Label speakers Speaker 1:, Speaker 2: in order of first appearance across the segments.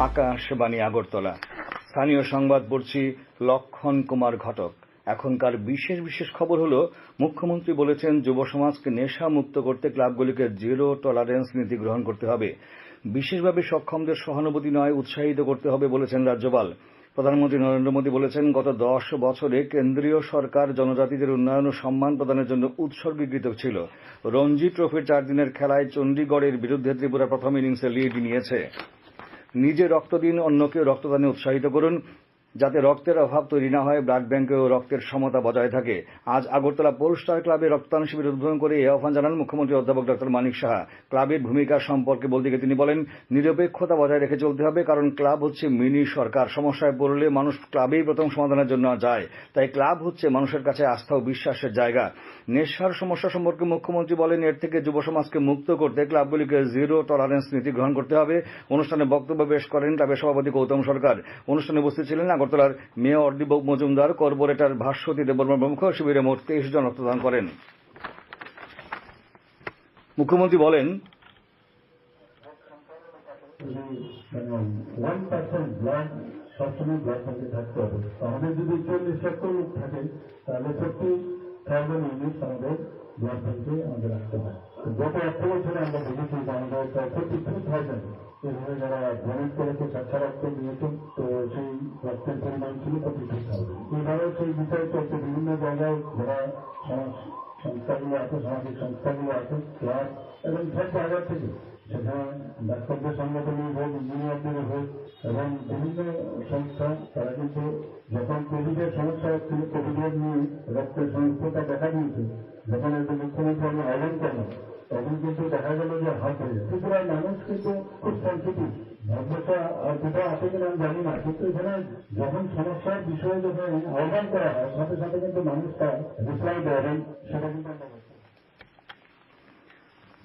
Speaker 1: আকাশবাণী আগরতলা। স্থানীয় সংবাদ পড়ছি লক্ষণ কুমার ঘটক। এখনকার বিশেষ খবর হলো, মুখ্যমন্ত্রী বলেছেন যুব সমাজকে নেশা মুক্ত করতে ক্লাবগুলিকে জিরো টলারেন্স নীতি গ্রহণ করতে হবে। বিশেষভাবে সক্ষমদের সহানুভূতি নয়, উৎসাহিত করতে হবে বলেছেন রাজ্যপাল। প্রধানমন্ত্রী নরেন্দ্র মোদী বলেছেন, গত 10 বছরে কেন্দ্রীয় সরকার জনজাতিদের উন্নয়ন ও সম্মান প্রদানের জন্য উৎসর্গীকৃত ছিল। রঞ্জি ট্রফির 4 দিনের খেলায় চণ্ডীগড়ের বিরুদ্ধে ত্রিপুরা প্রথম ইনিংসে লিড নিয়েছে। নিজে রক্ত দিন, অন্যকেও রক্তদানে উৎসাহিত করুন, যাতে রক্তের অভাব তৈরি না হয়, ব্লাড ব্যাংকেও রক্তের সমতা বজায় থাকে। আজ আগরতলা পোলস্টার ক্লাবে রক্তদান শিবির উদ্বোধন করে এই আহ্বান জানান মুখ্যমন্ত্রী অধ্যাপক ডক্টর মানিক সাহা। ক্লাবের ভূমিকা সম্পর্কে বলতে গিয়ে তিনি বলেন, নিরপেক্ষতা বজায় রেখে চলতে হবে, কারণ ক্লাব হচ্ছে মিনি সরকার। সমস্যায় পড়লে মানুষ ক্লাবেই প্রথম সমাধানের জন্য যায়, তাই ক্লাব হচ্ছে মানুষের কাছে আস্থা ও বিশ্বাসের জায়গা। নেশার সমস্যা সম্পর্কে মুখ্যমন্ত্রী বলেন, এর থেকে যুব সমাজকে মুক্ত করতে ক্লাবগুলিকে জিরো টলারেন্স নীতি গ্রহণ করতে হবে। অনুষ্ঠানে বক্তব্য পেশ করেন ক্লাবের সভাপতি গৌতম সরকার। অনুষ্ঠানে উপস্থিত ছিলেন আগরতলার মেয়র দীপক মজুমদার, কর্পোরেটর ভাস্বতী দেববর্মা প্রমুখ। শিবিরে মোট 23 জন রক্তদান করেন। মুখ্যমন্ত্রী বলেন,
Speaker 2: সবসময় ব্লাড ব্যাংকে থাকতে হবে। আমাদের যদি 40 লক্ষ লোক থাকে, তাহলে 40,000 ইউনিট আমাদের ব্লাড ব্যাংকে আমাদের রাখতে হয়। গত 1 বছরে আমরা দেখেছি যে আমাদের প্রায় 42,000 এভাবে যারা ডোনেট করেছে, স্বেচ্ছা রক্ত দিয়েছেন, তো সেই রক্তের পরিমাণ ছিল 42,000। এবারেও সেই বিষয়ে চলছে বিভিন্ন জায়গায়, যারা সংস্থাগুলো আছে, সামাজিক সংস্থাগুলো আছে, ক্লাব এবং সব জায়গা থেকে, সেখানে ডাক্তারদের সংগঠনের হোক, ইঞ্জিনিয়ারদের হোক এবং বিভিন্ন সংস্থা, তারা কিন্তু যখন কোভিডের সমস্যা হচ্ছিল, কোভিডের নিয়ে রক্তের সংস্থা দেখা দিয়েছে, যখন একজন মুখ্যমন্ত্রী আমি আহ্বান করলাম, তখন কিন্তু দেখা গেল যে হাত হয়ে যায়। ত্রিপুরার মানুষ কিন্তু খুব সেন্সিটিভ। ভারতবর্ষে আর কোথাও আছে কিনা আমি জানি না, কিন্তু এখানে যখন সমস্যার বিষয়ে যখন আহ্বান করা হয়, সাথে সাথে কিন্তু মানুষ তার রিপ্লাই দেয়, সেটা কিন্তু আমরা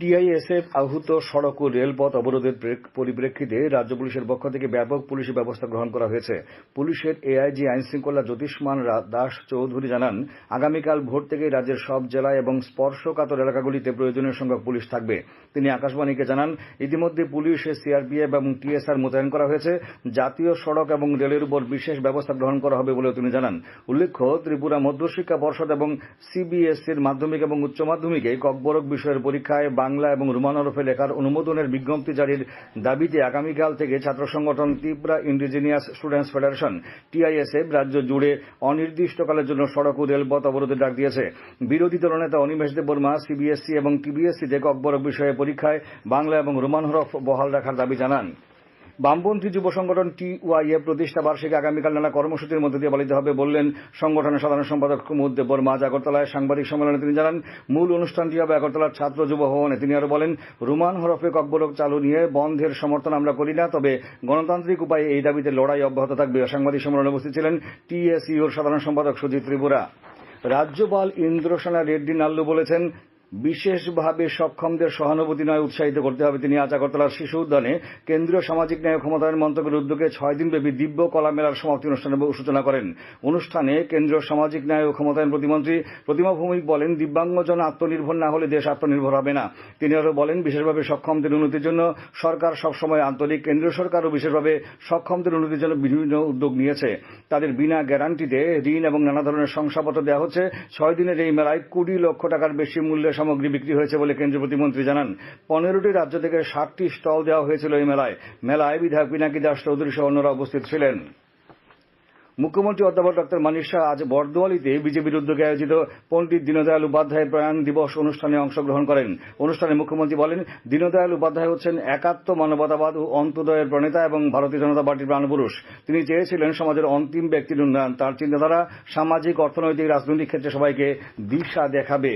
Speaker 1: টিআইএসএফ আহত সড়ক ও রেলপথ অবরোধের পরিপ্রেক্ষিতে রাজ্য পুলিশের পক্ষ থেকে ব্যাপক পুলিশি ব্যবস্থা গ্রহণ করা হয়েছে। পুলিশের এআইজি আইনশৃঙ্খলা জ্যোতিষ্মান দাস চৌধুরী জানান, আগামীকাল ভোর থেকে রাজ্যের সব জেলায় এবং স্পর্শকাতর এলাকাগুলিতে প্রয়োজনীয় সংখ্যক পুলিশ থাকবে। তিনি আকাশবাণীকে জানান, ইতিমধ্যে পুলিশ, সিআরপিএফ এবং টিএসআর মোতায়েন করা হয়েছে। জাতীয় সড়ক এবং রেলের উপর বিশেষ ব্যবস্থা গ্রহণ করা হবে বলেও তিনি জানান। উল্লেখ্য, ত্রিপুরা মধ্যশিক্ষা পর্ষদ এবং সিবিএসইর মাধ্যমিক এবং উচ্চ মাধ্যমিকে ককবরক বিষয়ের পরীক্ষায় বাংলা এবং রোমান হরফে লেখার অনুমোদনের বিজ্ঞপ্তি জারির দাবিতে আগামীকাল থেকে ছাত্র সংগঠন Tripura indigenous students federation TISF রাজ্য জুড়ে অনির্দিষ্টকালের জন্য সড়ক ও রেলপথ অবরোধের ডাক দিয়েছে। বিরোধী দলনেতা অনিমেষ দেববর্মা সিবিএসই এবং টিবিএসসিতে ককবরক বিষয়ে পরীক্ষায় বাংলা এবং রোমান হরফ বহাল রাখার দাবি জানান। বামপন্থী যুব সংগঠন টিওয়াইএফ প্রতিষ্ঠা বার্ষিকী আগামীকাল নানা কর্মসূচির মধ্যে দিয়ে পালিত হবে বললেন সংগঠনের সাধারণ সম্পাদক কুমুদ দেববর্মা। আজ আগরতলায় সাংবাদিক সম্মেলনে তিনি জানান, মূল অনুষ্ঠানটি হবে আগরতলার ছাত্র যুব ভবনে। তিনি আরো বলেন, রোমান হরফে ককবরক চালু নিয়ে বন্ধের সমর্থন আমরা করি না, তবে গণতান্ত্রিক উপায়ে এই দাবিতে লড়াই অব্যাহত থাকবে। সাংবাদিক সম্মেলনে উপস্থিত ছিলেন টিএসইউর সাধারণ সম্পাদক সুজিত ত্রিপুরা। রাজ্যপাল ইন্দ্রসেনা রেড্ডি নাল্লু বলেছেন, বিশেষভাবে সক্ষমদের সহানুভূতি নয়, উৎসাহিত করতে হবে। তিনি আজ আগরতলার শিশু উদ্যানে কেন্দ্রীয় সামাজিক ন্যায় ও ক্ষমতায়ন মন্ত্রকের উদ্যোগে 6 দিনব্যাপী দিব্য কলা মেলার সমাপ্তি অনুষ্ঠানের সূচনা করেন। অনুষ্ঠানে কেন্দ্রীয় সামাজিক ন্যায় ও ক্ষমতায়ন প্রতিমন্ত্রী প্রতিমা ভৌমিক বলেন, দিব্যাঙ্গজন আত্মনির্ভর না হলে দেশ আত্মনির্ভর হবে না। তিনি আরও বলেন, বিশেষভাবে সক্ষমদের উন্নতির জন্য সরকার সবসময় আন্তরিক। কেন্দ্রীয় সরকারও বিশেষভাবে সক্ষমদের উন্নতির জন্য বিভিন্ন উদ্যোগ নিয়েছে। তাদের বিনা গ্যারান্টিতে ঋণ এবং নানা ধরনের শংসাপত্র দেওয়া হচ্ছে। 6 দিনের এই মেলায় 20 লক্ষ টাকার বেশি মূল্যের সামগ্রী বিক্রি হয়েছে বলে কেন্দ্রীয় প্রতিমন্ত্রী জানান। 15টি রাজ্য থেকে 60টি স্টল দেওয়া হয়েছিল এই মেলায়। মেলায় বিধায়ক পিনাকি দাস চৌধুরী সহ অন্যরা উপস্থিত ছিলেন। মুখ্যমন্ত্রী অধ্যাপক ডক্টর মানিক সাহা আজ বর্দোয়ালিতে বিজেপির উদ্যোগে আয়োজিত পণ্ডিত দীনদয়াল উপাধ্যায়ের প্রয়াণ দিবস অনুষ্ঠানে অংশগ্রহণ করেন। অনুষ্ঠানে মুখ্যমন্ত্রী বলেন, দীনদয়াল উপাধ্যায় হচ্ছেন একাত্ম মানবতাবাদ ও অন্ত্যোদয়ের প্রণেতা এবং ভারতীয় জনতা পার্টির প্রাণপুরুষ। তিনি চেয়েছিলেন সমাজের অন্তিম ব্যক্তির উন্নয়ন। তার চিন্তাধারা সামাজিক, অর্থনৈতিক, রাজনৈতিক ক্ষেত্রে সবাইকে দিশা দেখাবে।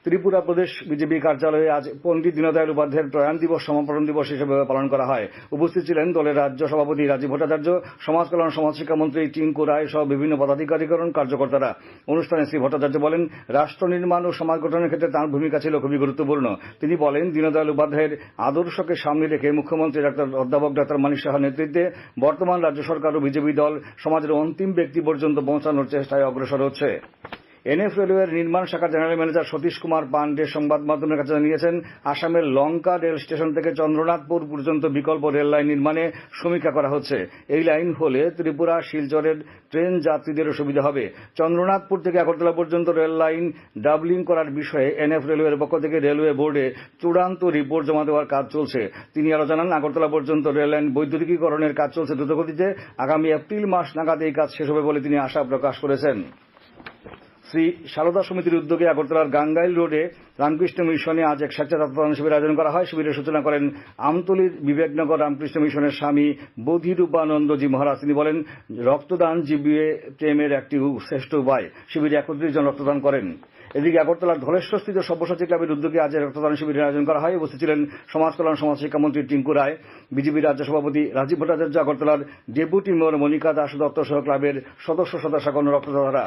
Speaker 1: ত্রিপুরা প্রদেশ বিজেপি কার্যালয়ে আজ পণ্ডিত দীনদয়াল উপাধ্যায়ের প্রয়াণ দিবস সমাপন দিবস হিসেবে পালন করা হয়। উপস্থিত ছিলেন দলের রাজ্য সভাপতি রাজীব ভট্টাচার্য, সমাজ কল্যাণ সমাজশিক্ষা মন্ত্রী টিঙ্কু রায় সহ বিভিন্ন পদাধিকারীগণ, কার্যকর্তারা। অনুষ্ঠানে শ্রী ভট্টাচার্য বলেন, রাষ্ট্র নির্মাণ ও সমাজ গঠনের ক্ষেত্রে তাঁর ভূমিকা ছিল খুবই গুরুত্বপূর্ণ। তিনি বলেন, দীনদয়াল উপাধ্যায়ের আদর্শকে সামনে রেখে মুখ্যমন্ত্রী অধ্যাপক ডক্টর মানিক সাহার নেতৃত্বে বর্তমান রাজ্য সরকার ও বিজেপি দল সমাজের অন্তিম ব্যক্তি পর্যন্ত পৌঁছানোর চেষ্টায় অগ্রসর হচ্ছে। এনএফ রেলওয়ের নির্মাণ শাখার জেনারেল ম্যানেজার সতীশ কুমার পান্ডে সংবাদ মাধ্যমের কাছে জানিয়েছেন, আসামের লঙ্কা রেল স্টেশন থেকে চন্দ্রনাথপুর পর্যন্ত বিকল্প রেল লাইন নির্মাণে সমীক্ষা করা হচ্ছে। এই লাইন হলে ত্রিপুরা শিলচরের ট্রেন যাত্রীদেরও সুবিধা হবে। চন্দ্রনাথপুর থেকে আগরতলা পর্যন্ত রেল লাইন ডাবলিং করার বিষয়ে এনএফ রেলওয়ের পক্ষ থেকে রেলওয়ে বোর্ডে চূড়ান্ত রিপোর্ট জমা দেওয়ার কাজ চলছে। তিনি আরও জানান, আগরতলা পর্যন্ত রেল লাইন বৈদ্যুতিকীকরণের কাজ চলছে দ্রুতগতিতে। আগামী এপ্রিল মাস নাগাদ এই কাজ শেষ হবে বলে তিনি আশা প্রকাশ করেছেন। শ্রী সারদা সমিতির উদ্যোগে আগরতলার গাঙ্গাইল রোডে রামকৃষ্ণ মিশনে আজ এক স্বেচ্ছা রক্তদান শিবিরের আয়োজন করা হয়। শিবিরের সূচনা করেন আমতলীর বিবেকনগর রামকৃষ্ণ মিশনের স্বামী বোধিরূপানন্দজি মহারাজ। তিনি বলেন, রক্তদান জীবনে প্রেমের একটি শ্রেষ্ঠ উপায়। শিবিরে 31 জন রক্তদান করেন। এদিকে আগরতলার ধলেশ্বরস্থিত সব্যসাচী ক্লাবের উদ্যোগে আজ রক্তদান শিবিরের আয়োজন করা হয়। উপস্থিত ছিলেন সমাজ কল্যাণ সমাজ শিক্ষামন্ত্রী টিঙ্কু রায়, বিজেপি রাজ্য সভাপতি রাজীব ভট্টাচার্য, আগরতলার ডেপুটি মেয়র মনিকা দাস দত্ত সহ ক্লাবের সদস্য সদস্যগণ রক্তদাতারা।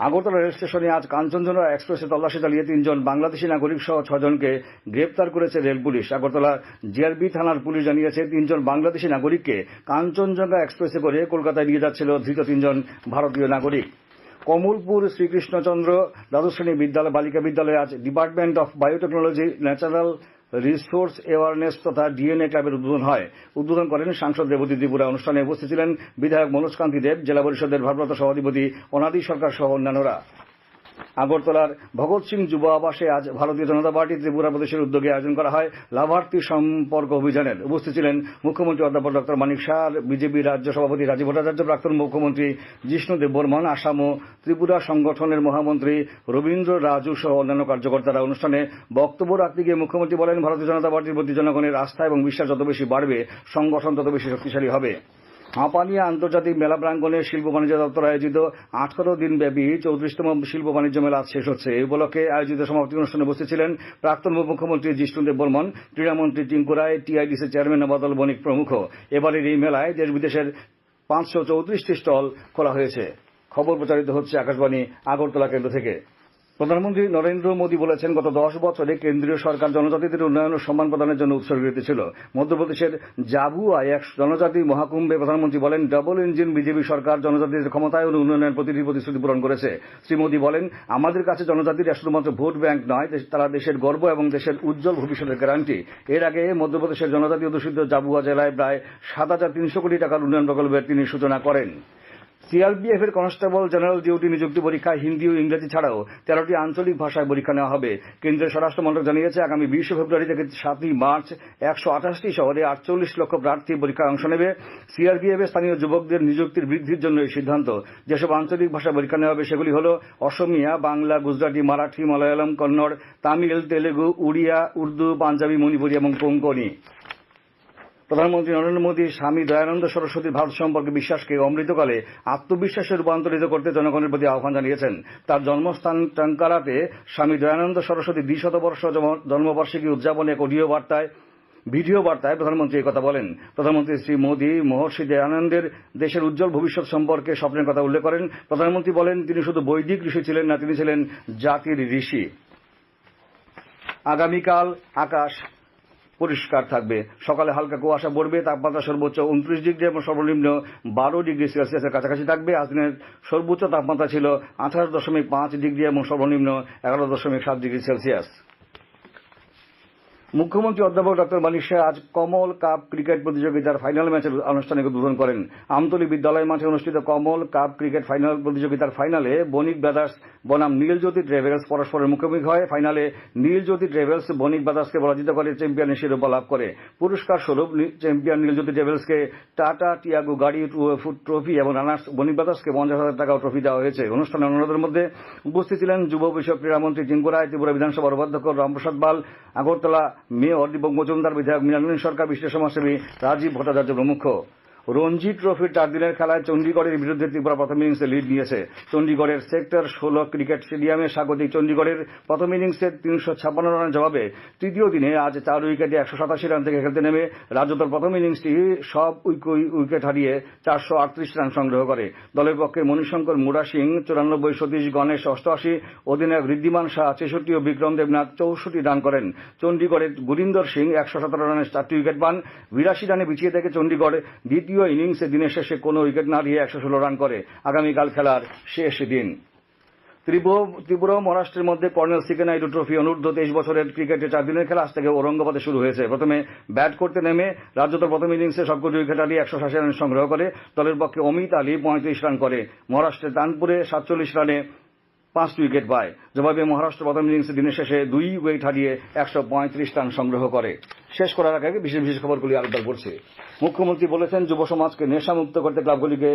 Speaker 1: আগরতলা রেল স্টেশনে আজ কাঞ্চনজঙ্ঘা এক্সপ্রেসে তল্লাশি চালিয়ে 3 জন বাংলাদেশী নাগরিক সহ 6 জনকে গ্রেপ্তার করেছে রেল পুলিশ। আগরতলা জিআরবি থানার পুলিশ জানিয়েছে, 3 জন বাংলাদেশী নাগরিককে কাঞ্চনজঙ্ঘা এক্সপ্রেসে করে কলকাতায় নিয়ে যাচ্ছিল ধৃত 3 জন ভারতীয় নাগরিক। কমলপুর শ্রীকৃষ্ণচন্দ্র দ্বাদশ শ্রেণী বালিকা বিদ্যালয়ে আজ department of biotechnology, natural resource awareness তথা ডিএনএ ক্লাবের উদ্বোধন হয়। উদ্বোধন করেন সাংসদ রেবতী ত্রিপুরা। অনুষ্ঠানে উপস্থিত ছিলেন বিধায়ক মনোজ কান্তি দেব, জেলা পরিষদের ভারপ্রাপ্ত সভাধিপতি অনাদি সরকার সহ অন্যান্যরা। আগরতলার ভগৎ সিং যুব আবাসে আজ ভারতীয় জনতা পার্টি ত্রিপুরা প্রদেশের উদ্যোগে আয়োজন করা হয় লাভার্থী সম্পর্ক অভিযানের। উপস্থিত ছিলেন মুখ্যমন্ত্রী অধ্যাপক ডক্টর মানিক শাহ, বিজেপি রাজ্য সভাপতি রাজীব ভট্টাচার্য, প্রাক্তন মুখ্যমন্ত্রী জিষ্ণু দেববর্মন, আসাম ও ত্রিপুরা সংগঠনের মহামন্ত্রী রবীন্দ্র রাজু সহ অন্যান্য কার্যকর্তারা। অনুষ্ঠানে বক্তব্য রাখতে গিয়ে মুখ্যমন্ত্রী বলেন, ভারতীয় জনতা পার্টির প্রতি জনগণের আস্থা এবং বিশ্বাস যত বেশি বাড়বে, সংগঠন তত বেশি শক্তিশালী হবে। হাঁপানিয়া আন্তর্জাতিক মেলা প্রাঙ্গণে শিল্প বাণিজ্য দপ্তর আয়োজিত 18 দিনব্যাপী 34তম শিল্প বাণিজ্য মেলা আজ শেষ হচ্ছে। এই উপলক্ষে আয়োজিত সমাপনী অনুষ্ঠানে উপস্থিত ছিলেন প্রাক্তন উপমুখ্যমন্ত্রী জিষ্ণু দেববর্মন, ক্রীড়ামন্ত্রী টিঙ্কু রায়, টিআইডিসি চেয়ারম্যান নবাদল বণিক প্রমুখ। এবারের এই মেলায় দেশ বিদেশের 534টি স্টল খোলা হয়েছে। খবর প্রচারিত হচ্ছে আকাশবাণী আগরতলা কেন্দ্র থেকে। প্রধানমন্ত্রী নরেন্দ্র মোদী বলেছেন, গত 10 বছরে কেন্দ্রীয় সরকার জনজাতিদের উন্নয়ন ও সম্মান প্রদানের জন্য উৎসর্গিত ছিল। মধ্যপ্রদেশের জাবুয়ায় এক জনজাতি মহাকুম্ভে প্রধানমন্ত্রী বলেন, ডবল ইঞ্জিন বিজেপি সরকার জনজাতিদের ক্ষমতায়ন ও উন্নয়নের প্রতিটি প্রতিশ্রুতি পূরণ করেছে। শ্রী মোদী বলেন, আমাদের কাছে জনজাতিরা শুধুমাত্র ভোট ব্যাংক নয়, তারা দেশের গর্ব এবং দেশের উজ্জ্বল ভবিষ্যতের গ্যারান্টি। এর আগে মধ্যপ্রদেশের জনজাতি অধ্যুষিত জাবুয়া জেলায় প্রায় 7,300 কোটি টাকার উন্নয়ন প্রকল্পের তিনি সূচনা করেন। সিআরপিএফ এর কনস্টেবল জেনারেল ডিউটি নিযুক্তি পরীক্ষায় হিন্দি ও ইংরেজি ছাড়াও 13টি আঞ্চলিক ভাষায় পরীক্ষা নেওয়া হবে। কেন্দ্রীয় স্বরাষ্ট্র মন্ত্রক জানিয়েছে, আগামী 20 ফেব্রুয়ারি থেকে 7 মার্চ 128টি শহরে 48 লক্ষ প্রার্থী পরীক্ষায় অংশ নেবে। সিআরপিএফ এর স্থানীয় যুবকদের নিযুক্তির বৃদ্ধির জন্য এই সিদ্ধান্ত। যেসব আঞ্চলিক ভাষায় পরীক্ষা নেওয়া হবে সেগুলি হল অসমিয়া, বাংলা, গুজরাটি, মারাঠি, মালায়ালম, কন্নড়, তামিল, তেলেগু, উড়িয়া, উর্দু, পাঞ্জাবি, মণিপুরী এবং কোঙ্কনি। প্রধানমন্ত্রী নরেন্দ্র মোদী স্বামী দয়ানন্দ সরস্বতীর ভারত সম্পর্কে বিশ্বাসকে অমৃতকালে আত্মবিশ্বাসে রূপান্তরিত করতে জনগণের প্রতি আহ্বান জানিয়েছেন। তার জন্মস্থান টঙ্কারাতে স্বামী দয়ানন্দ সরস্বতী 200 জন্মবার্ষিকী উদযাপনে এক ভিডিও বার্তায় প্রধানমন্ত্রী এই কথা বলেন। প্রধানমন্ত্রী শ্রী মোদী মহর্ষি দয়ানন্দের দেশের উজ্জ্বল ভবিষ্যৎ সম্পর্কে স্বপ্নের কথা উল্লেখ করেন। প্রধানমন্ত্রী বলেন, তিনি শুধু বৈদিক ঋষি ছিলেন না, তিনি ছিলেন জাতির ঋষি। আগামীকাল আকাশ পরিষ্কার থাকবে। সকালে হালকা কুয়াশা পড়বে। তাপমাত্রা সর্বোচ্চ 29 ডিগ্রি এবং সর্বনিম্ন 12 ডিগ্রি সেলসিয়াসের কাছাকাছি থাকবে। আজ দিনের সর্বোচ্চ তাপমাত্রা ছিল 28.5 ডিগ্রি এবং সর্বনিম্ন 11.7 ডিগ্রি সেলসিয়াস। মুখ্যমন্ত্রী অধ্যাপক ডক্টর মানিক শাহ আজ কমল কাপ ক্রিকেট প্রতিযোগিতার ফাইনাল ম্যাচের আনুষ্ঠানিক উদ্বোধন করেন। আমতলী বিদ্যালয় মাঠে অনুষ্ঠিত কমল কাপ ক্রিকেট ফাইনাল প্রতিযোগিতার ফাইনালে বণিক ব্রাদার্স বনাম নীলজ্যোতি ট্রাভেলস পরস্পরের মুখোমুখি হয়। ফাইনালে নীলজ্যোতি ট্রাভেলস বণিক ব্রাদার্সকে পরাজিত করে চ্যাম্পিয়নের শিরোপা লাভ করে। পুরস্কার স্বরূপ চ্যাম্পিয়ন নীলজ্যোতি ট্রাভেলসকে টাটা টিয়াগো গাড়ি ট্রফি এবং রানার্স বণিক ব্রাদার্সকে 50,000 টাকা ট্রফি দেওয়া হয়েছে। অনুষ্ঠানে অন্যদের মধ্যে উপস্থিত ছিলেন যুব বিষয়ক ক্রীড়ামন্ত্রী টিঙ্কু রায়, ত্রিপুরা বিধানসভার উপাধ্যক্ষ রামপ্রসাদ পাল, আগরতলা মেয়র দীপক মজুমদার, বিধায়ক মৃণালিনী সরকার, বিশিষ্ট সমাজসেবী রাজীব ভট্টাচার্য প্রমুখ। রঞ্জি ট্রফির 4 দিনের খেলায় চণ্ডীগড়ের বিরুদ্ধে ত্রিপুরা প্রথম ইনিংসে লিড নিয়েছে। চণ্ডীগড়ের সেক্টর 16 ক্রিকেট স্টেডিয়ামে স্বাগতিক চণ্ডীগড়ের প্রথম ইনিংসে 356 রানের জবাবে তৃতীয় দিনে আজ 4 উইকেটে 187 রান থেকে খেলতে নেমে রাজ্যদল প্রথম ইনিংসটি সব উইকেট হারিয়ে 438 রান সংগ্রহ করে। দলের পক্ষে মণিশঙ্কর মুড়া সিং 94, সতীশ গণেশ 88, অধিনায়ক ঋদ্ধিমান শাহ 66 ও বিক্রম দেবনাথ 64 রান করেন। চণ্ডীগড়ের গুরিন্দর সিং 117 রানে 4টি উইকেট পান। 82 রানে পিছিয়ে থেকে চণ্ডীগড় দ্বিতীয় ইনিংসে দিনের শেষে কোনো উইকেট না হারিয়ে 116 রান করে। আগামীকাল খেলার শেষ দিন। ত্রিপুরা ও মহারাষ্ট্রের মধ্যে কর্নেল সিকে নাইডু ট্রফি অনূর্ধ্ব 23 বছরের ক্রিকেটে 4 দিনের খেলা আজ থেকে ঔরঙ্গাবাদে শুরু হয়েছে। প্রথমে ব্যাট করতে নেমে রাজ্য দল প্রথম ইনিংসে সবকটি উইকেট হারিয়ে 180 রান সংগ্রহ করে। দলের পক্ষে অমিত আলী 35 রান করে। মহারাষ্ট্রের তানপুরে 47 রানে 5 উইকেট পায়। জবাবে মহারাষ্ট্র প্রথম ইনিংসে দিনের শেষে 2 উইকেট হারিয়ে 135 রান সংগ্রহ করে। শেষ করার আগে বিশেষ খবরগুলি আরেকবার পড়ছি। মুখ্যমন্ত্রী বলেছেন, যুব সমাজকে নেশামুক্ত করতে ক্লাবগুলিকে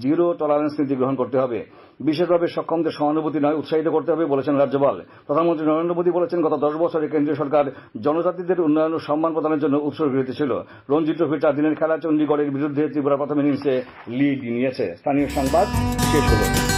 Speaker 1: জিরো টলারেন্স নীতি গ্রহণ করতে হবে। বিশেষভাবে সক্ষমদের সহানুভূতি নয়, উৎসাহিত করতে হবে বলেছেন রাজ্যপাল। প্রধানমন্ত্রী নরেন্দ্র মোদী বলেছেন, গত 10 বছরে কেন্দ্রীয় সরকার জনজাতিদের উন্নয়ন ও সম্মান প্রদানের জন্য উৎসর্গিত ছিল। রঞ্জি ট্রফির 4 দিনের খেলা চণ্ডীগড়ের বিরুদ্ধে ত্রিপুরা প্রথম ইনিংসে লিড নিয়েছে। স্থানীয় সংবাদ শেষ হলো।